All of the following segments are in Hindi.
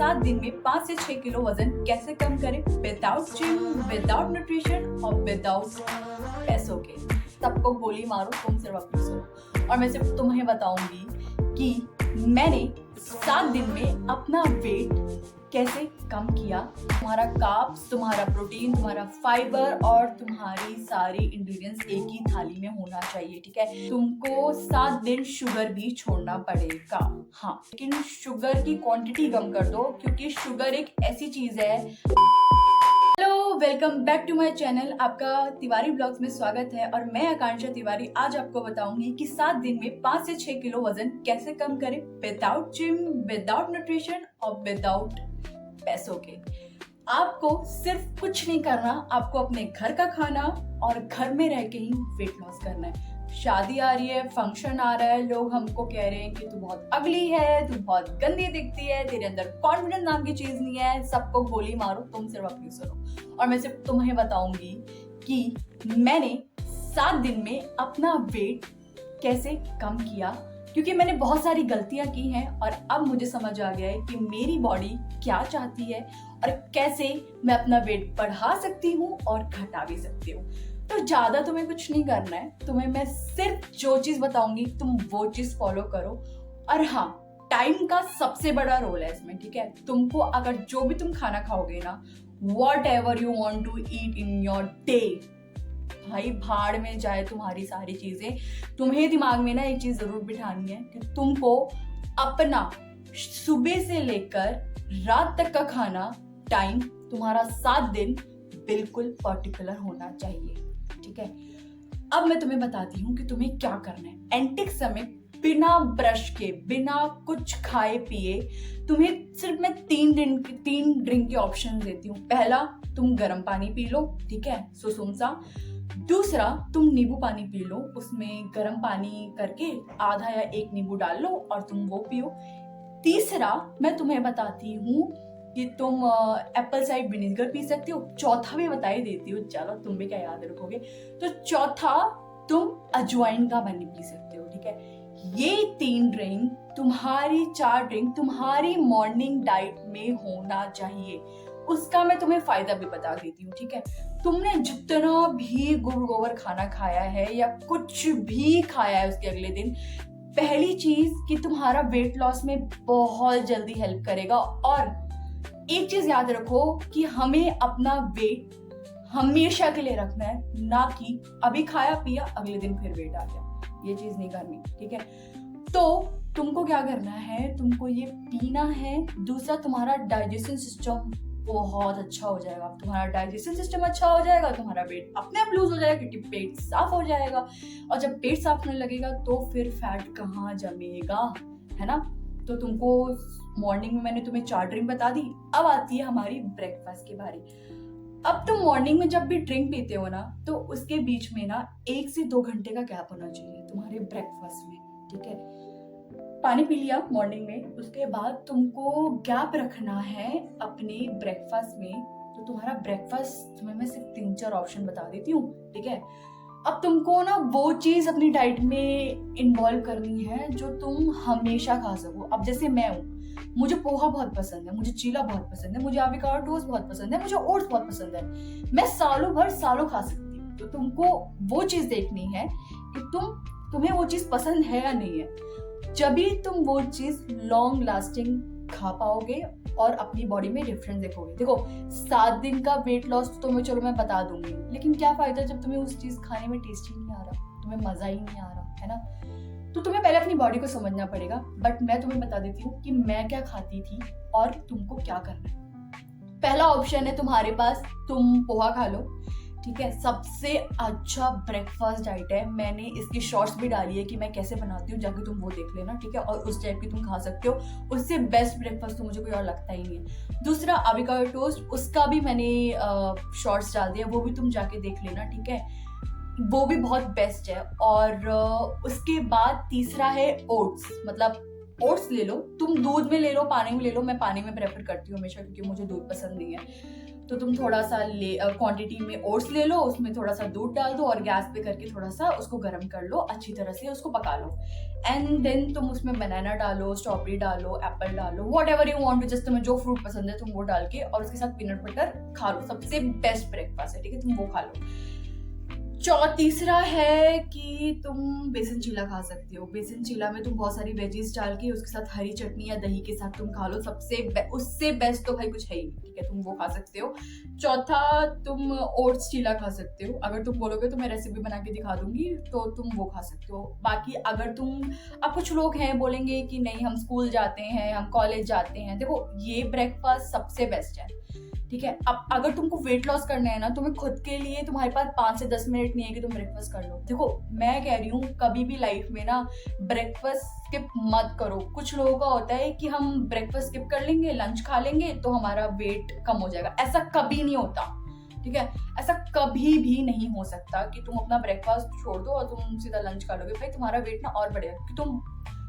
7 दिन में 5 से 6 किलो वजन कैसे कम करें विदाउट जिम, विदाउट न्यूट्रिशन और विदाउट पैसों के। सबको गोली मारो, तुम सिर्फ अपनी सुनो। और मैं सिर्फ तुम्हें बताऊंगी कि मैंने 7 दिन में अपना वेट कैसे कम किया। तुम्हारा कार्ब्स, तुम्हारा प्रोटीन, तुम्हारा फाइबर और तुम्हारी सारी इंग्रेडिएंट्स एक ही थाली में होना चाहिए, ठीक है। तुमको 7 दिन शुगर भी छोड़ना पड़ेगा, हाँ, लेकिन शुगर की क्वांटिटी कम कर दो, क्योंकि शुगर एक ऐसी चीज है। Hello, welcome back to my channel. आपका तिवारी ब्लॉग्स में स्वागत है और मैं आकांक्षा तिवारी आज आपको बताऊंगी कि 7 दिन में 5 से 6 किलो वजन कैसे कम करें विदाउट जिम, विदाउट न्यूट्रिशन और विदाउट पैसों के। आपको सिर्फ कुछ नहीं करना, आपको अपने घर का खाना और घर में रह के ही वेट लॉस करना है। शादी आ रही है, फंक्शन आ रहा है, लोग हमको कह रहे हैं कि तू बहुत अगली है, तू बहुत गंदी दिखती है, तेरे अंदर कॉन्फिडेंस नाम की चीज नहीं है। सबको गोली मारो, तुम सिर्फ अपनी सुनो। और मैं सिर्फ तुम्हें बताऊंगी कि मैंने 7 दिन में अपना वेट कैसे कम किया, क्योंकि मैंने बहुत सारी गलतियां की हैं और अब मुझे समझ आ गया है कि मेरी बॉडी क्या चाहती है और कैसे मैं अपना वेट बढ़ा सकती हूँ और घटा भी सकती हूँ। तो ज्यादा तुम्हें कुछ नहीं करना है, तुम्हें मैं सिर्फ जो चीज बताऊंगी तुम वो चीज फॉलो करो। और हाँ, टाइम का सबसे बड़ा रोल है इसमें, ठीक है। तुमको अगर जो भी तुम खाना खाओगे ना, whatever you want to eat in your day, भाई भाड़ में जाए तुम्हारी सारी चीजें। तुम्हें दिमाग में ना एक चीज जरूर बिठानी है कि तुमको अपना सुबह से लेकर रात तक का खाना टाइम तुम्हारा 7 दिन बिल्कुल पर्टिकुलर होना चाहिए, ठीक है। अब मैं तुम्हें बताती हूँ कि तुम्हें क्या करना है। एंटिक समय बिना ब्रश के, बिना कुछ खाए पिए, तुम्हें सिर्फ मैं 3 ड्रिंक के ऑप्शन देती हूँ। पहला, तुम गर्म पानी पी लो, ठीक है, सुसुम सा। दूसरा, तुम नींबू पानी पी लो, उसमें गर्म पानी करके आधा या 1 नींबू डाल लो और तुम वो पियो। तीसरा, मैं तुम्हें बताती हूँ कि तुम एप्पल साइड विनेगर पी सकते हो। चौथा भी बता ही देती हूँ, चलो तुम भी क्या याद रखोगे। तो चौथा, तुम अजवाइन का पानी पी सकते हो, ठीक है। ये 3 ड्रिंक, तुम्हारी 4 ड्रिंक तुम्हारी मॉर्निंग डाइट में होना चाहिए। उसका मैं तुम्हें फायदा भी बता देती हूँ, ठीक है। तुमने जितना भी गुड़ गोबर खाना खाया है या कुछ भी खाया है उसके अगले दिन, पहली चीज कि तुम्हारा वेट लॉस में बहुत जल्दी हेल्प करेगा। और एक चीज याद रखो कि हमें अपना वेट हमेशा के लिए रखना है, ना कि अभी खाया पिया अगले दिन फिर वेट आ गया। ये चीज नहीं करनी, ठीक है। तो तुमको क्या करना है, तुमको ये पीना है। दूसरा, तुम्हारा डाइजेशन सिस्टम बहुत अच्छा हो जाएगा। तुम्हारा डाइजेशन सिस्टम अच्छा हो जाएगा, तुम्हारा वेट अपने आप लूज हो जाएगा, क्योंकि पेट साफ हो जाएगा। और जब पेट साफ होने लगेगा तो फिर फैट कहाँ जमेगा, है ना। तो तुमको मॉर्निंग में मैंने तुम्हें 4 ड्रिंक बता दी। अब आती है हमारी ब्रेकफास्ट की बारी। अब तुम मॉर्निंग में जब भी ड्रिंक पीते हो ना, तो उसके बीच में ना 1 से 2 घंटे का गैप होना चाहिए तुम्हारे ब्रेकफास्ट में, ठीक है। पानी पी लिया मॉर्निंग में, उसके बाद तुमको गैप रखना है अपने ब्रेकफास्ट में। तो तुम्हारा ब्रेकफास्ट तुम्हें मैं सिर्फ 3-4 ऑप्शन बता देती हूँ, ठीक है। अब तुमको ना वो चीज अपनी डाइट में इन्वॉल्व करनी है जो तुम हमेशा खा सको। अब जैसे मैं हूँ, मुझे पोहा बहुत पसंद है, मुझे चीला बहुत पसंद है, मुझे एवोकाडो टोस्ट बहुत पसंद है, मुझे ओट्स बहुत पसंद है। मैं सालों भर सालों खा सकती हूँ। तो तुमको वो चीज देखनी है कि तुम्हें वो चीज पसंद है या नहीं है। जब भी तुम वो चीज लॉन्ग लास्टिंग खा पाओगे और अपनी बॉडी में डिफरेंस देखोगे। देखो, 7 दिन का वेट लॉस तो मैं बता दूंगी, लेकिन क्या फायदा जब तुम्हें उस चीज खाने में टेस्ट ही नहीं आ रहा, तुम्हें मजा ही नहीं आ रहा, है ना। तो तुम्हें पहले अपनी बॉडी को समझना पड़ेगा। बट मैं तुम्हें बता देती हूँ कि मैं क्या खाती थी और तुमको क्या करना है। पहला ऑप्शन है तुम्हारे पास, तुम पोहा खा लो, ठीक है। सबसे अच्छा ब्रेकफास्ट डाइट है। मैंने इसकी शॉर्ट्स भी डाली है कि मैं कैसे बनाती हूँ, जाके तुम वो देख लेना, ठीक है। और उस टाइप की तुम खा सकते हो। उससे बेस्ट ब्रेकफास्ट तो मुझे कोई और लगता ही नहीं है। दूसरा, एवोकाडो टोस्ट, उसका भी मैंने शॉर्ट्स डाल दिया, वो भी तुम जाके देख लेना, ठीक है। वो भी बहुत बेस्ट है। और उसके बाद तीसरा है ओट्स। मतलब ओट्स ले लो, तुम दूध में ले लो, पानी में ले लो। मैं पानी में प्रेफर करती हूँ हमेशा, क्योंकि मुझे दूध पसंद नहीं है। तो तुम थोड़ा सा क्वांटिटी में ओट्स ले लो, उसमें थोड़ा सा दूध डाल दो और गैस पे करके थोड़ा सा उसको गर्म कर लो, अच्छी तरह से उसको पका लो। एंड देन तुम उसमें बनाना डालो, स्ट्रॉबेरी डालो, एप्पल डालो, whatever you want to, just तुम्हें जो फ्रूट पसंद है तुम वो डाल के और उसके साथ पीनट बटर खा लो। सबसे बेस्ट ब्रेकफास्ट है, ठीक है, तुम वो खा लो। तीसरा है कि तुम बेसन चीला खा सकते हो। बेसन चीला में तुम बहुत सारी वेजीज डाल के उसके साथ हरी चटनी या दही के साथ तुम खा लो। उससे बेस्ट तो भाई कुछ है ही नहीं, ठीक है, तुम वो खा सकते हो। चौथा, तुम ओट्स चीला खा सकते हो। अगर तुम बोलोगे तो मैं रेसिपी बना के दिखा दूंगी, तो तुम वो खा सकते हो। बाकी अगर अब कुछ लोग हैं बोलेंगे कि नहीं हम स्कूल जाते हैं, हम कॉलेज जाते हैं, देखो ये ब्रेकफास्ट सबसे बेस्ट है, ठीक है। अब अगर तुमको वेट लॉस करना है ना, तुम्हें खुद के लिए तुम्हारे पास 5 से 10 मिनट नहीं है कि तुम ब्रेकफास्ट कर लो। देखो मैं कह रही हूँ कभी भी लाइफ में ना ब्रेकफास्ट स्किप मत करो। कुछ लोगों का होता है कि हम ब्रेकफास्ट स्किप कर लेंगे, लंच खा लेंगे तो हमारा वेट कम हो जाएगा। ऐसा कभी नहीं होता, ठीक है, ऐसा कभी भी नहीं हो सकता कि तुम अपना ब्रेकफास्ट छोड़ दो और तुम सीधा लंच खा लोगे। भाई तुम्हारा वेट ना और बढ़ेगा, क्योंकि तुम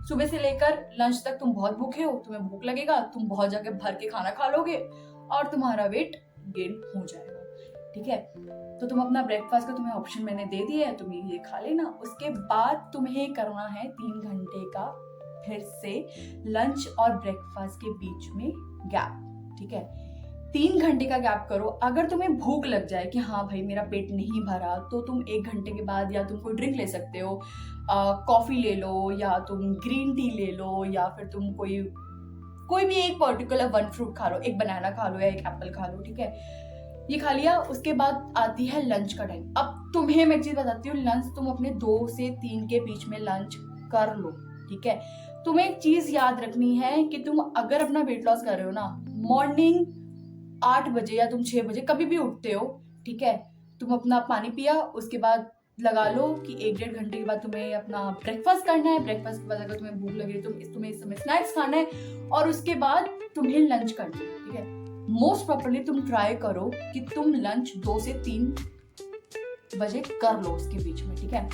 सुबह से लेकर लंच तक तुम बहुत भूखे हो, तुम्हें भूख लगेगा, तुम बहुत जगह भर के खाना खा लोगे और तुम्हारा वेट गेन हो जाएगा, ठीक है। तो तुम अपना ब्रेकफास्ट का तुम्हें ऑप्शन मैंने दे दिया है, तुम ये खा लेना। उसके बाद तुम्हें करना है 3 घंटे का फिर से लंच और ब्रेकफास्ट के बीच में गैप, ठीक है। 3 घंटे का गैप करो। अगर तुम्हें भूख लग जाए कि हाँ भाई मेरा पेट नहीं भरा, तो तुम 1 घंटे के बाद या तुम कोई ड्रिंक ले सकते हो, कॉफी ले लो या तुम ग्रीन टी ले लो, या फिर तुम कोई भी एक पर्टिकुलर 1 फ्रूट खा लो, एक बनाना खा लो या एक एप्पल खा लो, ठीक है। ये खा लिया। उसके बाद आती है लंच का टाइम। अब तुम्हें मैं एक चीज बताती हूँ, लंच तुम अपने 2 से 3 के बीच में लंच कर लो, ठीक है। तुम्हें एक चीज याद रखनी है कि तुम अगर अपना वेट लॉस कर रहे हो ना, मॉर्निंग 8 बजे या तुम 6 बजे कभी भी उठते हो, ठीक है, तुम अपना पानी पिया, उसके बाद लगा लो कि 1-1.5 घंटे के बाद तुम्हें अपना ब्रेकफास्ट करना है। ब्रेकफास्ट के बाद अगर तुम्हें भूख लगे तो तुम्हें इस समय स्नैक्स खाना है और उसके बाद तुम्हें लंच करना है, ठीक है। मोस्ट प्रॉपर्ली तुम ट्राई करो कि तुम लंच 2 से 3 बजे कर लो उसके बीच में, ठीक है।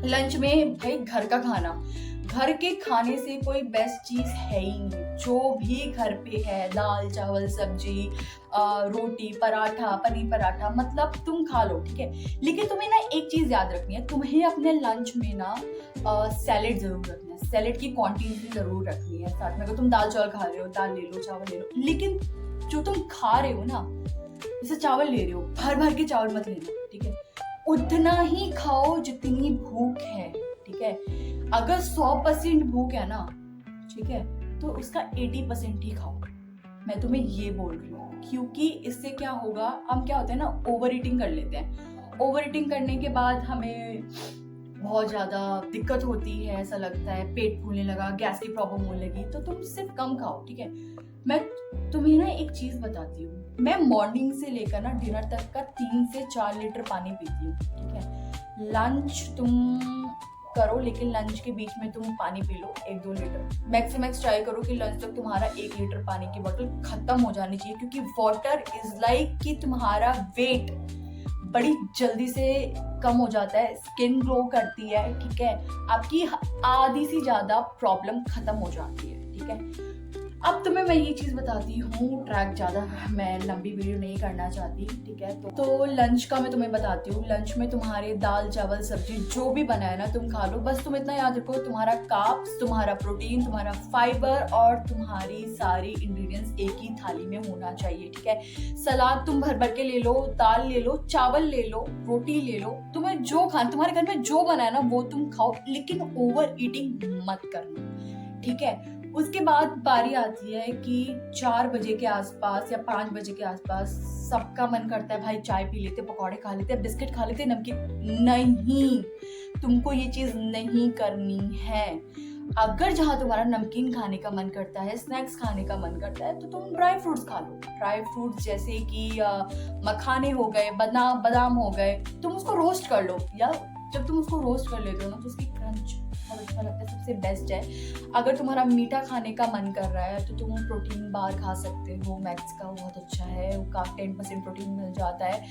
लंच में भाई घर का खाना, घर के खाने से कोई बेस्ट चीज है ही नहीं। जो भी घर पे है, दाल चावल सब्जी, रोटी पराठा, पनीर पराठा, मतलब तुम खा लो, ठीक है। लेकिन तुम्हें ना एक चीज याद रखनी है, तुम्हें अपने लंच में ना सैलेड जरूर रखना है। सैलेड की क्वांटिटी जरूर रखनी है साथ में। अगर तुम दाल चावल खा रहे हो, दाल ले लो, चावल ले लो, लेकिन जो तुम खा रहे हो ना, जैसे चावल ले रहे हो, भर भर के चावल मत लेना, ठीक है। उतना ही खाओ जितनी भूख है, ठीक है। अगर 100% भूख है ना, ठीक है, तो उसका 80% ही खाओ। मैं तुम्हें ये बोल रही हूँ, क्योंकि इससे क्या होगा, हम क्या होता है ना, ओवर ईटिंग कर लेते हैं। ओवर ईटिंग करने के बाद हमें बहुत ज्यादा दिक्कत होती है, ऐसा लगता है पेट फूलने लगा, गैस की प्रॉब्लम होने लगी। तो तुम सिर्फ कम खाओ, ठीक है। मैं तुम्हें ना एक चीज बताती हूँ, मैं मॉर्निंग से लेकर ना डिनर तक का 3 से 4 लीटर पानी पीती हूँ, ठीक है। लंच तुम करो, लेकिन लंच के बीच में तुम पानी P low 1-2 litre. Max try करो कि लंच तक तुम्हारा 1 लीटर पानी की बोतल खत्म हो जानी चाहिए, क्योंकि वाटर इज लाइक कि तुम्हारा वेट बड़ी जल्दी से कम हो जाता है, स्किन ग्लो करती है, ठीक है। आपकी आधी से ज्यादा प्रॉब्लम खत्म हो जाती है, ठीक है। अब तुम्हें मैं ये चीज बताती हूँ, ट्रैक ज्यादा मैं लंबी वीडियो नहीं करना चाहती, ठीक है। तो लंच का मैं तुम्हें बताती हूँ। लंच में तुम्हारे दाल चावल सब्जी जो भी बना है ना, तुम खा लो। बस तुम इतना याद रखो, तुम्हारा कार्ब्स, तुम्हारा प्रोटीन, तुम्हारा फाइबर और तुम्हारी सारी इंग्रेडिएंट्स एक ही थाली में होना चाहिए, ठीक है। सलाद तुम भर भर के ले लो, दाल ले लो, चावल ले लो, रोटी ले लो, तुम्हें जो खाना, तुम्हारे घर में जो बना है ना वो तुम खाओ, लेकिन ओवर ईटिंग मत करना, ठीक है। उसके बाद बारी आती है कि 4 बजे के आसपास या 5 बजे के आसपास सबका मन करता है भाई चाय पी लेते, पकौड़े खा लेते, बिस्किट खा लेते, नमकीन। नहीं, तुमको ये चीज नहीं करनी है। अगर जहाँ तुम्हारा नमकीन खाने का मन करता है, स्नैक्स खाने का मन करता है, तो तुम ड्राई फ्रूट्स खा लो। ड्राई फ्रूट्स जैसे कि मखाने हो गए, बादाम हो गए, तुम उसको रोस्ट कर लो। या जब तुम उसको रोस्ट कर लेते हो ना, तो उसकी क्रंच बहुत अच्छा लगता है, सबसे बेस्ट है। अगर तुम्हारा मीठा खाने का मन कर रहा है तो तुम प्रोटीन बार खा सकते हो, मैक्स का बहुत अच्छा है, वो का 10% प्रोटीन मिल जाता है।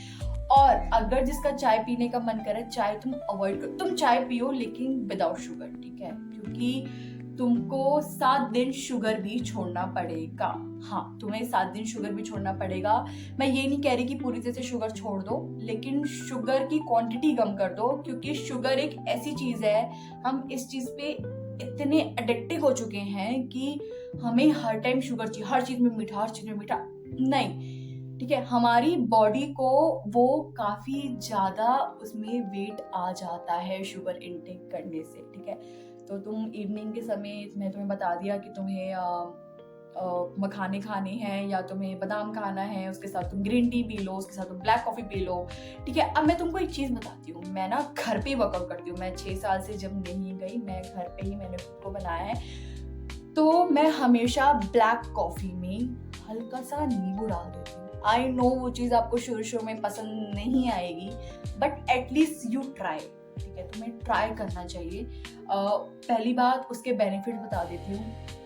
और अगर जिसका चाय पीने का मन करे, चाय तुम अवॉइड करो। तुम चाय पियो लेकिन विदाउट शुगर, ठीक है, क्योंकि तुमको 7 दिन शुगर भी छोड़ना पड़ेगा। हाँ, तुम्हें 7 दिन शुगर भी छोड़ना पड़ेगा। मैं ये नहीं कह रही कि पूरी तरह से शुगर छोड़ दो, लेकिन शुगर की क्वांटिटी कम कर दो, क्योंकि शुगर एक ऐसी चीज है, हम इस चीज पे इतने एडिक्टिव हो चुके हैं कि हमें हर टाइम शुगर चाहिए, हर चीज में मीठा, हर चीज में मीठा। नहीं, ठीक है, हमारी बॉडी को वो काफी ज्यादा उसमें वेट आ जाता है शुगर इनटेक करने से, ठीक है। तो तुम इवनिंग के समय, मैं तुम्हें बता दिया कि तुम्हें मखाने खाने हैं या तुम्हें बादाम खाना है, उसके साथ तुम ग्रीन टी पी लो, उसके साथ तुम ब्लैक कॉफी पी लो, ठीक है। अब मैं तुमको एक चीज बताती हूँ, मैं ना घर पे वर्कआउट करती हूँ। मैं 6 साल से जब नहीं गई, मैं घर पे ही मैंने खुद को बनाया है। तो मैं हमेशा ब्लैक कॉफी में हल्का सा नींबू डाल देती हूँ। आई नो वो चीज आपको शुरू में पसंद नहीं आएगी, बट एटलीस्ट यू ट्राई, ठीक है। तुम्हें ट्राई करना चाहिए। पहली बात, उसके बेनिफिट बता देती हूँ।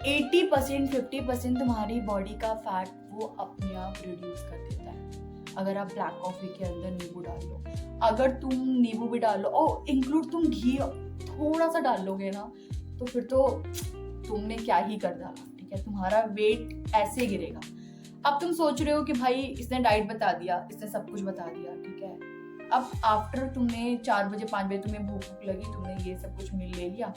80% 50% तुम्हारी बॉडी का फैट वो अपने आप रिड्यूस कर देता है अगर आप ब्लैक कॉफी के अंदर नींबू डाल लो। अगर तुम नींबू भी डाल लो और इंक्लूड तुम घी थोड़ा सा डाल लोगे ना, तो फिर तो तुमने क्या ही कर डाला, ठीक है। तुम्हारा वेट ऐसे गिरेगा। अब तुम सोच रहे हो कि भाई इसने डाइट बता दिया, इसने सब कुछ बता दिया, ठीक है। अब आफ्टर तुमने 4 बजे 5 बजे तुम्हें भूख लगी, तुमने ये सब कुछ मिल ले लिया,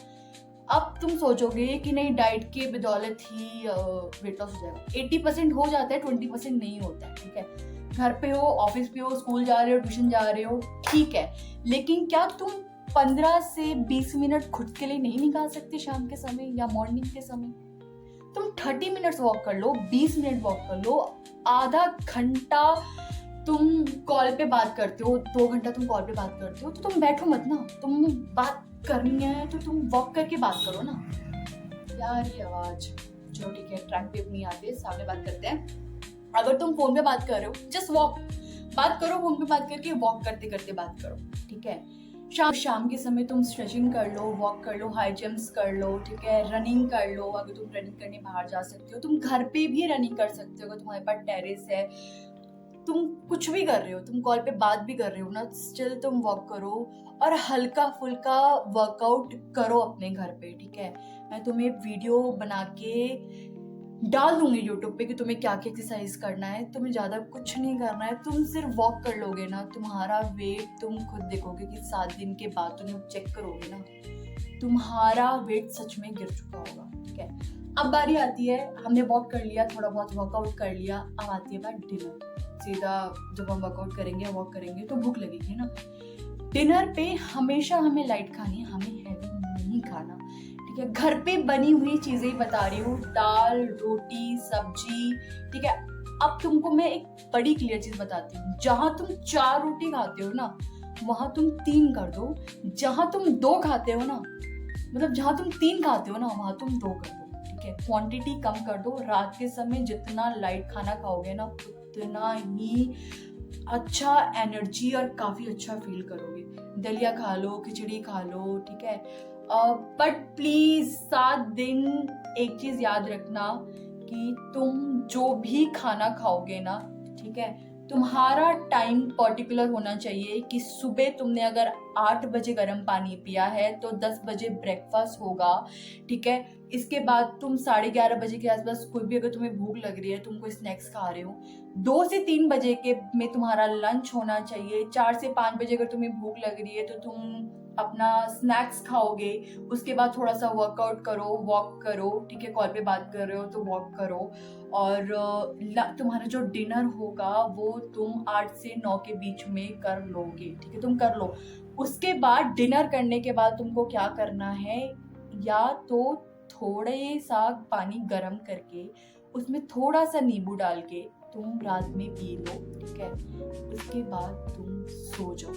अब तुम सोचोगे कि नहीं डाइट के बदौलत ही वेट लॉस हो जाएगा। 80% हो जाता है, 20% नहीं होता है, ठीक है। घर पे हो, ऑफिस पे हो, स्कूल जा रहे हो, ट्यूशन जा रहे हो, ठीक है, लेकिन क्या तुम 15 से 20 मिनट खुद के लिए नहीं निकाल सकते शाम के समय या मॉर्निंग के समय? तुम 30 मिनट्स वॉक कर लो, 20 मिनट वॉक कर लो, आधा घंटा तुम कॉल पे बात करते हो, 2 घंटा तुम कॉल पे बात करते हो, तो तुम बैठो मत ना। तुम बात करनी है तो तुम वॉक करके बात करो ना। यार ये आवाज, चलो ठीक है, ट्रैक पे अपनी आते हैं, सामने बात करते हैं। अगर तुम फोन पे बात कर रहे हो, जस्ट वॉक, बात करो, फोन पे बात करके वॉक करते करते बात करो, ठीक है। शाम के समय तुम स्ट्रेचिंग कर लो, वॉक कर लो, हाई जंप्स कर लो, ठीक है, रनिंग कर लो। अगर तुम रनिंग करने बाहर जा सकते हो, तुम घर पे भी रनिंग कर सकते हो। अगर तुम्हारे पास टेरेस है, तुम कुछ भी कर रहे हो, तुम कॉल पे बात भी कर रहे हो ना, स्टिल तुम वॉक करो और हल्का फुल्का वर्कआउट करो अपने घर पे, ठीक है। मैं तुम्हें वीडियो बना के डाल दूंगी यूट्यूब पे कि तुम्हें क्या क्या एक्सरसाइज करना है। तुम्हें ज्यादा कुछ नहीं करना है, तुम सिर्फ वॉक कर लोगे ना, तुम्हारा वेट तुम खुद देखोगे कि 7 दिन के बाद तुम चेक करोगे ना, तुम्हारा वेट सच में गिर चुका होगा, ठीक है। अब बारी आती है, हमने वॉक कर लिया, थोड़ा बहुत वर्कआउट कर लिया, अब आती है बात डिनर। सीधा जब हम वर्कआउट करेंगे, वॉक करेंगे, तो भूख लगेगी ना। डिनर पे हमेशा हमें लाइट खानी है, हमें हैवी नहीं खाना, ठीक है। घर पे बनी हुई चीजें ही बता रही हूँ, दाल, रोटी, सब्जी, ठीक है। अब तुमको मैं एक बड़ी क्लियर चीज बताती हूँ, जहां तुम 4 रोटी खाते हो ना, वहां तुम 3 कर दो। जहां तुम 2 खाते हो ना, मतलब जहां तुम 3 खाते हो ना, वहां तुम 2 कर दो, ठीक है। क्वांटिटी कम कर दो। रात के समय जितना लाइट खाना खाओगे ना, उतना ही अच्छा एनर्जी और काफी अच्छा फील करोगे। दलिया खा लो, खिचड़ी खा लो, ठीक है। बट प्लीज 7 दिन एक चीज याद रखना कि तुम जो भी खाना खाओगे ना, ठीक है, तुम्हारा टाइम पर्टिकुलर होना चाहिए कि सुबह तुमने अगर 8 बजे गर्म पानी पिया है तो 10 बजे ब्रेकफास्ट होगा, ठीक है। इसके बाद तुम 11:30 बजे के आसपास कोई भी, अगर तुम्हें भूख लग रही है, तुम कोई स्नैक्स खा रहे हो, 2 से 3 बजे के में तुम्हारा लंच होना चाहिए। 4 से 5 बजे अगर तुम्हें भूख लग रही है तो तुम अपना स्नैक्स खाओगे। उसके बाद थोड़ा सा वर्कआउट करो, वॉक करो, ठीक है। कॉल पे बात कर रहे हो तो वॉक करो, और तुम्हारा जो डिनर होगा वो तुम 8 से 9 के बीच में कर लोगे, ठीक है, तुम कर लो। उसके बाद डिनर करने के बाद तुमको क्या करना है, या तो थोड़े सा पानी गर्म करके उसमें थोड़ा सा नींबू डाल के तुम रात में पी लो, ठीक है। उसके बाद तुम सो जाओ,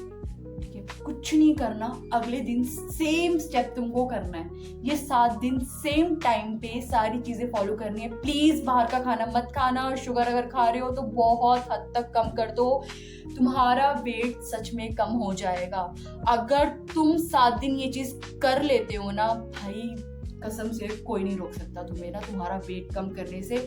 ठीक है। कुछ नहीं करना, अगले दिन सेम स्टेप तुमको करना है। ये 7 दिन सेम टाइम पे सारी चीजें फॉलो करनी है। प्लीज बाहर का खाना मत खाना। शुगर अगर खा रहे हो तो बहुत हद तक कम कर दो, तुम्हारा वेट सच में कम हो जाएगा। अगर तुम 7 दिन ये चीज कर लेते हो ना भाई, कसम से कोई नहीं रोक सकता तुम्हें ना, तुम्हारा वेट कम करने से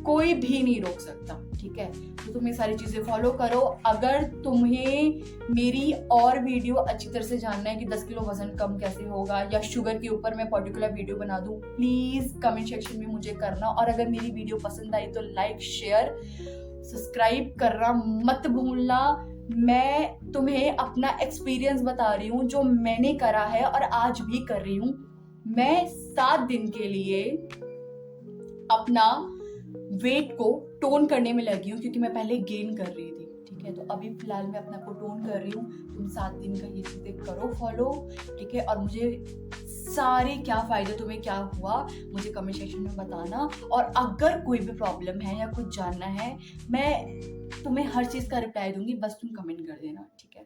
कोई भी नहीं रोक सकता, ठीक है। तो तुम ये सारी चीज़ें फॉलो करो। अगर तुम्हें मेरी और वीडियो अच्छी तरह से जानना है कि 10 किलो वजन कम कैसे होगा या शुगर के ऊपर मैं पर्टिकुलर वीडियो बना दूं, प्लीज़ कमेंट सेक्शन में मुझे करना। और अगर मेरी वीडियो पसंद आई तो लाइक शेयर सब्सक्राइब करना मत भूलना। मैं तुम्हें अपना एक्सपीरियंस बता रही हूँ जो मैंने करा है और आज भी कर रही हूँ। मैं 7 दिन के लिए अपना वेट को टोन करने में लगी हूँ, क्योंकि मैं पहले गेन कर रही थी, ठीक है। तो अभी फिलहाल मैं अपना को टोन कर रही हूँ। तुम 7 दिन का ये चीज़ें करो फॉलो, ठीक है। और मुझे सारे क्या फ़ायदे, तुम्हें क्या हुआ, मुझे कमेंट सेक्शन में बताना। और अगर कोई भी प्रॉब्लम है या कुछ जानना है, मैं तुम्हें हर चीज़ का रिप्लाई दूंगी, बस तुम कमेंट कर देना, ठीक है।